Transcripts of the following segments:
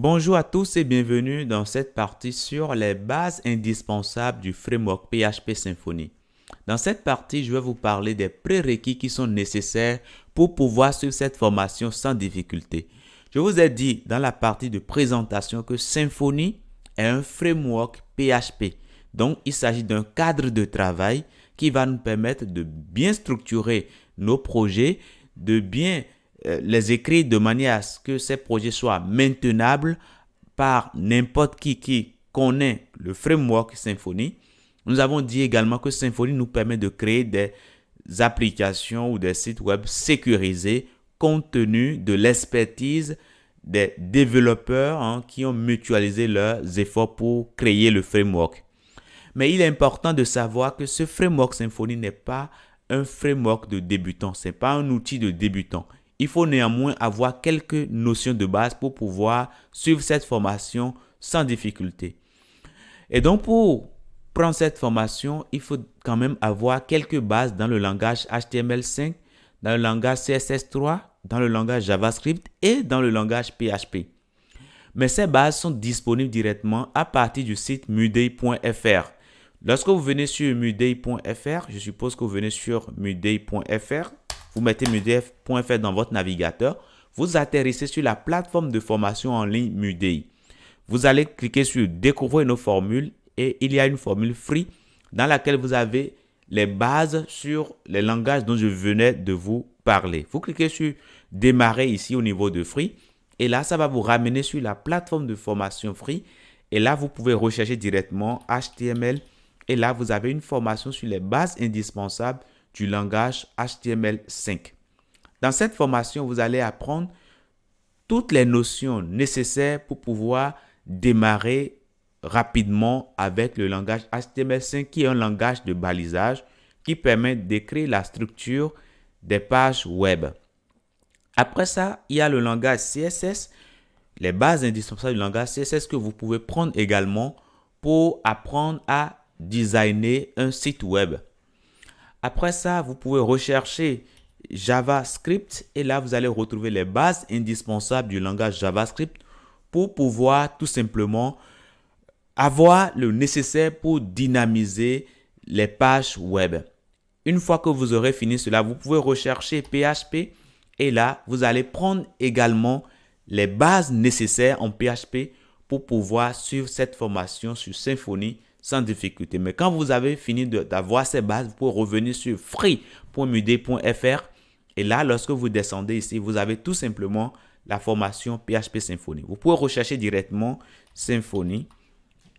Bonjour à tous et bienvenue dans cette partie sur les bases indispensables du framework PHP Symfony. Dans cette partie, je vais vous parler des prérequis qui sont nécessaires pour pouvoir suivre cette formation sans difficulté. Je vous ai dit dans la partie de présentation que Symfony est un framework PHP. Donc, il s'agit d'un cadre de travail qui va nous permettre de bien structurer nos projets, de bien les écrire de manière à ce que ces projets soient maintenables par n'importe qui connaît le framework Symfony. Nous avons dit également que Symfony nous permet de créer des applications ou des sites web sécurisés compte tenu de l'expertise des développeurs qui ont mutualisé leurs efforts pour créer le framework. Mais il est important de savoir que ce framework Symfony n'est pas un framework de débutant, ce n'est pas un outil de débutant. Il faut néanmoins avoir quelques notions de base pour pouvoir suivre cette formation sans difficulté. Et donc, pour prendre cette formation, il faut quand même avoir quelques bases dans le langage HTML5, dans le langage CSS3, dans le langage JavaScript et dans le langage PHP. Mais ces bases sont disponibles directement à partir du site muday.fr. Lorsque vous venez sur muday.fr, je suppose que vous venez sur muday.fr, vous mettez muday.fr dans votre navigateur, vous atterrissez sur la plateforme de formation en ligne Muday. Vous allez cliquer sur Découvrir nos formules et il y a une formule free dans laquelle vous avez les bases sur les langages dont je venais de vous parler. Vous cliquez sur Démarrer ici au niveau de free et là, ça va vous ramener sur la plateforme de formation free et là, vous pouvez rechercher directement HTML et là, vous avez une formation sur les bases indispensables du langage HTML5. Dans cette formation, vous allez apprendre toutes les notions nécessaires pour pouvoir démarrer rapidement avec le langage HTML5 qui est un langage de balisage qui permet d'écrire la structure des pages web. Après ça, il y a le langage CSS, les bases indispensables du langage CSS que vous pouvez prendre également pour apprendre à designer un site web. Après ça, vous pouvez rechercher JavaScript et là, vous allez retrouver les bases indispensables du langage JavaScript pour pouvoir tout simplement avoir le nécessaire pour dynamiser les pages web. Une fois que vous aurez fini cela, vous pouvez rechercher PHP et là, vous allez prendre également les bases nécessaires en PHP pour pouvoir suivre cette formation sur Symfony sans difficulté. Mais quand vous avez fini d'avoir ces bases, vous pouvez revenir sur free.muday.fr et là, lorsque vous descendez ici, vous avez tout simplement la formation PHP Symfony. Vous pouvez rechercher directement Symfony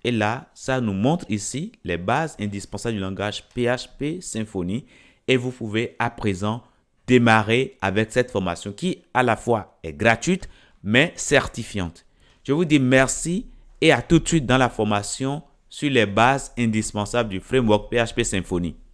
et là, ça nous montre ici les bases indispensables du langage PHP Symfony et vous pouvez à présent démarrer avec cette formation qui à la fois est gratuite mais certifiante. Je vous dis merci et à tout de suite dans la formation sur les bases indispensables du framework PHP Symfony.